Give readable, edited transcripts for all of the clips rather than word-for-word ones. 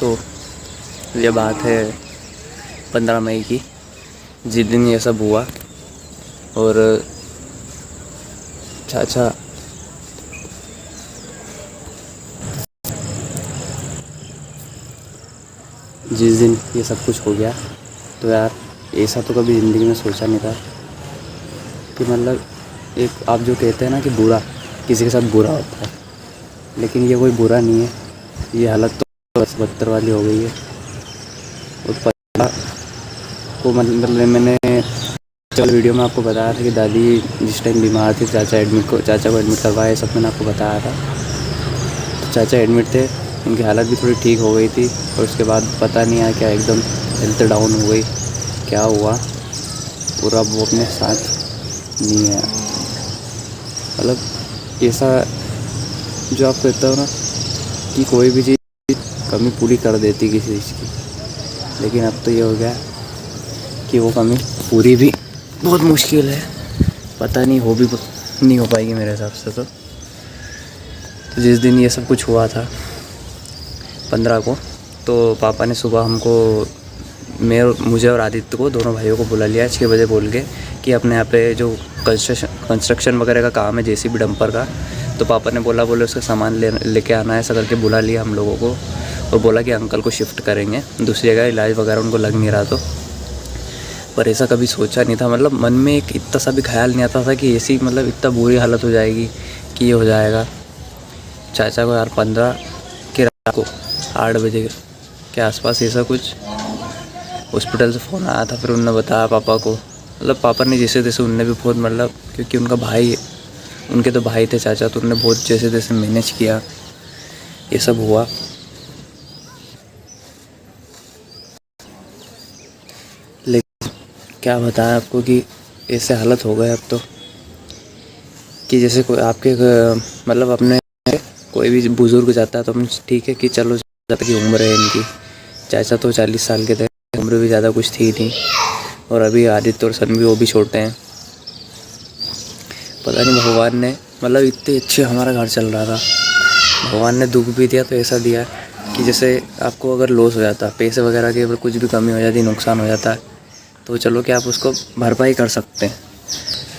तो ये बात है 15 मई की, जिस दिन ये सब हुआ। और चाचा जिस दिन ये सब कुछ हो गया, तो यार ऐसा तो कभी ज़िंदगी में सोचा नहीं था कि मतलब एक आप जो कहते हैं ना कि बुरा किसी के साथ बुरा होता है, लेकिन ये कोई बुरा नहीं है। ये हालत तो बस बदतर वाली हो गई है। और पता को मतलब मैंने चल वीडियो में आपको बताया था कि दादी जिस टाइम बीमार थी, चाचा को एडमिट करवाया, सब मैंने आपको बताया था। तो चाचा एडमिट थे, उनकी हालत भी थोड़ी ठीक हो गई थी, और उसके बाद पता नहीं आया क्या एकदम हेल्थ डाउन हो गई, क्या हुआ। और अब वो अपने साथ नहीं है। मतलब ऐसा जो आप कहते हो ना कि कोई भी चीज़ कमी पूरी कर देती किसी चीज़ की, लेकिन अब तो ये हो गया कि वो कमी पूरी भी बहुत मुश्किल है। पता नहीं हो भी नहीं हो पाएगी मेरे हिसाब से। तो जिस दिन ये सब कुछ हुआ था 15 को, तो पापा ने सुबह हमको मुझे और आदित्य को, दोनों भाइयों को बुला लिया 6 बजे बोल के कि अपने यहाँ पे जो कंस्ट्रक्शन वगैरह का काम है, जेसीबी डंपर का। तो पापा ने बोले उसका सामान लेके आना है, ऐसा करके बुला लिया हम लोगों को, और बोला कि अंकल को शिफ्ट करेंगे दूसरी जगह, इलाज वगैरह उनको लग नहीं रहा। तो पर ऐसा कभी सोचा नहीं था, मतलब मन में एक इतना सा भी ख्याल नहीं आता था कि ऐसी मतलब इतना बुरी हालत हो जाएगी कि ये हो जाएगा। चाचा को यार 15 की रात को 8 बजे के आसपास ऐसा कुछ हॉस्पिटल से फ़ोन आया था। फिर उन्होंने बताया पापा को, मतलब पापा ने जैसे तैसे, उनने भी बहुत मतलब, क्योंकि उनका भाई, उनके तो भाई थे चाचा, तो उन्होंने बहुत जैसे तैसे मैनेज किया, ये सब हुआ। लेकिन क्या बताया आपको कि ऐसे हालत हो गए अब तो, कि जैसे कोई आपके मतलब अपने कोई भी बुज़ुर्ग जाता है तो हम ठीक है कि चलो ज़्यादा की उम्र है इनकी, चाचा तो 40 साल के थे, उम्र भी ज़्यादा कुछ थी नहीं, और अभी आदित्य और सन भी, वो भी छोटे हैं। पता नहीं भगवान ने, मतलब इतने अच्छे हमारा घर चल रहा था, भगवान ने दुख भी दिया तो ऐसा दिया कि जैसे आपको अगर लॉस हो जाता, पैसे वगैरह की अगर कुछ भी कमी हो जाती, नुकसान हो जाता है, तो चलो कि आप उसको भरपाई कर सकते हैं।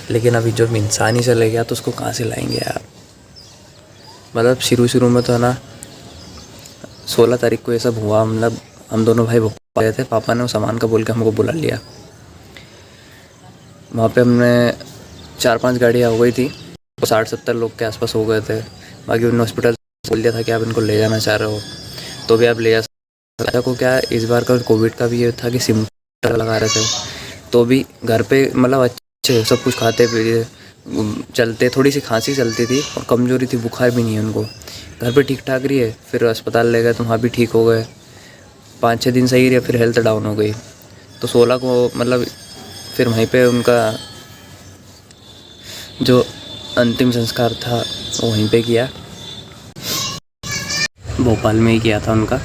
लेकिन अभी जब इंसान ही चले गया तो उसको कहाँ से लाएंगे यार। मतलब शुरू में तो है ना, 16 तारीख को ये सब हुआ, मतलब हम दोनों भाई भोपाल गए थे, पापा ने वो सामान का बोल के हमको बुला लिया। वहाँ पे हमने 4-5 गाड़ियाँ हो गई थी, 60-70 लोग के आसपास हो गए थे। बाकी उन्होंने हॉस्पिटल बोल दिया था कि आप इनको ले जाना चाह रहे हो तो भी आप ले जा सकते हो। क्या इस बार का कोविड का भी ये था कि सिम्टम लगा रहे थे, तो भी घर पे मतलब अच्छे सब कुछ खाते पीते चलते, थोड़ी सी खांसी चलती थी और कमज़ोरी थी, बुखार भी नहीं है उनको, घर पे ठीक ठाक रही है। फिर अस्पताल ले गए तो वहाँ भी ठीक हो गए, 5-6 दिन सही रहे, फिर हेल्थ डाउन हो गई। तो 16 को मतलब फिर वहीं पे उनका जो अंतिम संस्कार था वो वहीं पे किया, भोपाल में ही किया था उनका।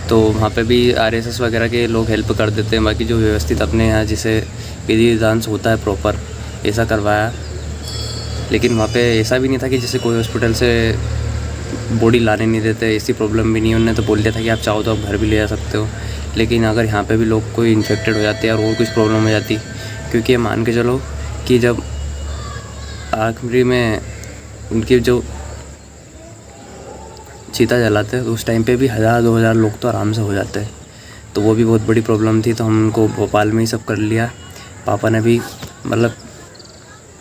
तो वहाँ पे भी आरएसएस वगैरह के लोग हेल्प कर देते हैं, बाकी जो व्यवस्थित अपने यहाँ जैसे विधि विधान होता है प्रॉपर, ऐसा करवाया। लेकिन वहाँ पे ऐसा भी नहीं था कि जैसे कोई हॉस्पिटल से बॉडी लाने नहीं देते, ऐसी प्रॉब्लम भी नहीं। उन्होंने तो बोल दिया था कि आप चाहो तो आप घर भी ले जा सकते हो। लेकिन अगर यहाँ पे भी लोग कोई इन्फेक्टेड हो जाते हैं और कुछ प्रॉब्लम हो जाती, क्योंकि ये मान के चलो कि जब आखिरी में उनकी जो चीता जलाते हैं तो उस टाइम पे भी 1000-2000 लोग तो आराम से हो जाते हैं। तो वो भी बहुत बड़ी प्रॉब्लम थी, तो हम उनको भोपाल में ही सब कर लिया। पापा ने भी मतलब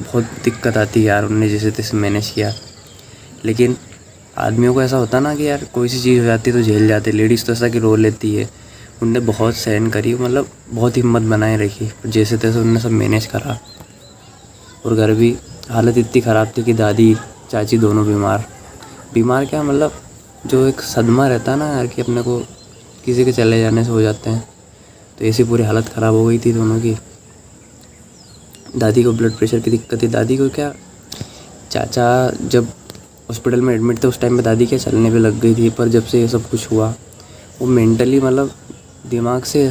बहुत दिक्कत आती यार, उनने जैसे तैसे मैनेज किया। लेकिन आदमियों को ऐसा होता ना कि यार कोई सी चीज़ हो जाती है तो झेल जाते। लेडीज़ तो ऐसा कि रो लेती है, उनने बहुत सहन करी, मतलब बहुत हिम्मत बनाए रखी, जैसे तैसे उनने सब मैनेज करा। और घर भी हालत इतनी ख़राब थी कि दादी चाची दोनों बीमार क्या, मतलब जो एक सदमा रहता है ना यार कि अपने को किसी के चले जाने से हो जाते हैं, तो ऐसी पूरी हालत ख़राब हो गई थी दोनों की। दादी को ब्लड प्रेशर की दिक्कत थी। दादी को क्या, चाचा जब हॉस्पिटल में एडमिट थे उस टाइम पे दादी क्या चलने भी लग गई थी, पर जब से ये सब कुछ हुआ वो मेंटली मतलब दिमाग से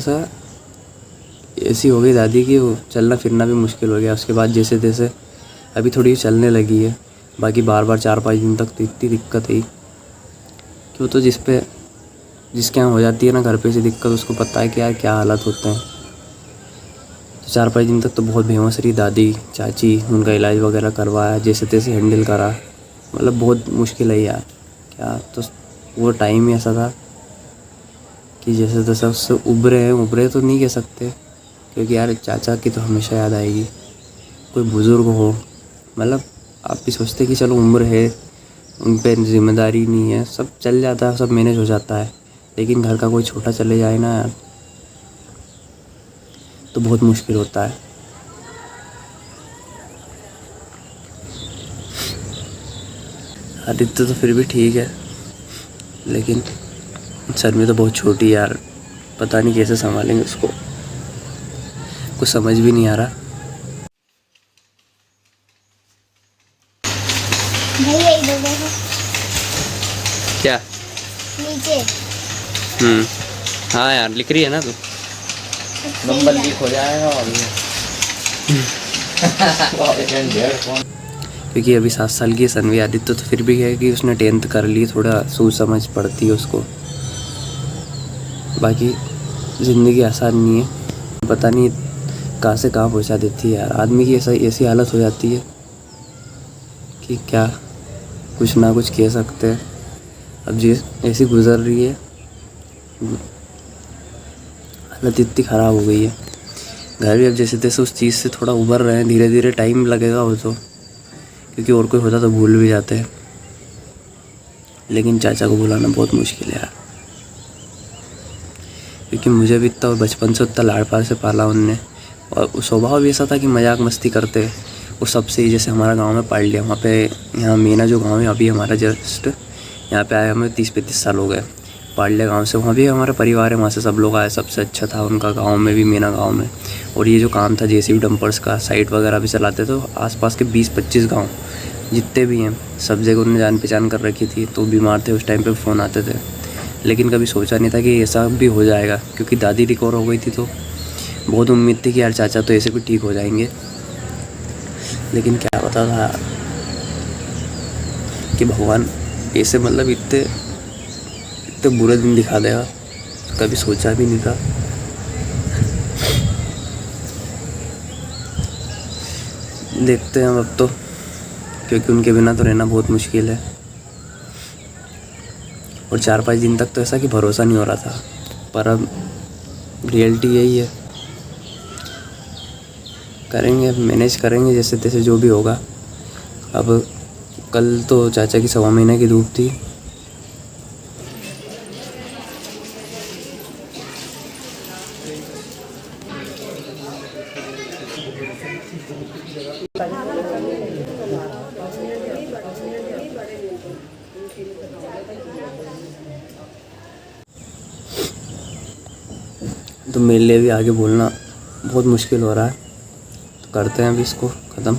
ऐसी हो गई दादी कि वो चलना फिरना भी मुश्किल हो गया। उसके बाद जैसे तैसे अभी थोड़ी चलने लगी है, बाकी बार 4-5 दिन तक तो इतनी दिक्कत है कि वो तो जिस पे जिसके यहाँ हो जाती है ना घर पे से दिक्कत, उसको पता है कि यार क्या हालत होते हैं। तो 4-5 दिन तक तो बहुत बेहोश रही दादी चाची, उनका इलाज वगैरह करवाया, जैसे तैसे हैंडल करा। मतलब बहुत मुश्किल है यार, क्या तो वो टाइम ही ऐसा था कि जैसे तैसे उससे उभरे तो नहीं कह सकते, क्योंकि यार चाचा की तो हमेशा याद आएगी। कोई बुज़ुर्ग हो, मतलब आप भी सोचते कि चलो उम्र है, उन पे जिम्मेदारी नहीं है, सब चल जाता है, सब मैनेज हो जाता है, लेकिन घर का कोई छोटा चले जाए ना यार तो बहुत मुश्किल होता है। आदित्य तो फिर भी ठीक है, लेकिन शर्मी तो बहुत छोटी है यार, पता नहीं कैसे संभालेंगे उसको, कुछ समझ भी नहीं आ रहा। भैया इधर देखो क्या? नीचे। हाँ यार लिख रही है ना तू, नंबर लीक हो जाएगा और क्योंकि अभी 7 साल की है सनवी। आदित्य तो फिर भी है कि उसने 10th कर ली, थोड़ा सोच समझ पड़ती है उसको। बाकी ज़िंदगी आसान नहीं है, पता नहीं कहाँ से कहाँ पहुँचा देती है यार। आदमी की ऐसी हालत हो जाती है कि क्या कुछ ना कुछ कह सकते हैं। अब जी ऐसी गुजर रही है, हालत इतनी ख़राब हो गई है। घर भी अब जैसे तैसे उस चीज़ से थोड़ा उभर रहे हैं, धीरे धीरे टाइम लगेगा वो तो, क्योंकि और कोई होता तो भूल भी जाते हैं, लेकिन चाचा को भुलाना बहुत मुश्किल है यार। क्योंकि मुझे भी इतना बचपन से उतना लाड़ प्यार से पाला उनने, और स्वभाव भी ऐसा था कि मजाक मस्ती करते वो सबसे ही। जैसे हमारा गांव में पाल लिया, वहाँ पे यहाँ मीना जो गांव है अभी हमारा जस्ट यहाँ पे आए हमें 30-35 साल हो गए। पाल गांव से, वहाँ भी हमारा परिवार है, वहाँ से सब लोग आए, सबसे अच्छा था उनका गांव में भी, मीना गांव में। और ये जो काम था जेसीबी डंपर्स का, साइट वगैरह भी चलाते, तो आसपास के 20-25 गांव जितने भी हैं सब जगह उन्होंने जान पहचान कर रखी थी। तो बीमार थे उस टाइम पे फ़ोन आते थे, लेकिन कभी सोचा नहीं था कि ऐसा भी हो जाएगा। क्योंकि दादी रिकवर हो गई थी तो बहुत उम्मीद थी कि यार चाचा तो ऐसे भी ठीक हो जाएंगे, लेकिन क्या पता था कि भगवान ऐसे मतलब इतने बुरे दिन दिखा देगा, कभी सोचा भी नहीं था। देखते हैं अब तो, क्योंकि उनके बिना तो रहना बहुत मुश्किल है। और 4-5 दिन तक तो ऐसा कि भरोसा नहीं हो रहा था, पर अब रियलिटी यही है, करेंगे, मैनेज करेंगे जैसे तैसे जो भी होगा। अब कल तो चाचा की 1.25 महीने की धूप थी, तो मेरे लिए भी आगे बोलना बहुत मुश्किल हो रहा है, तो करते हैं अभी इसको ख़त्म।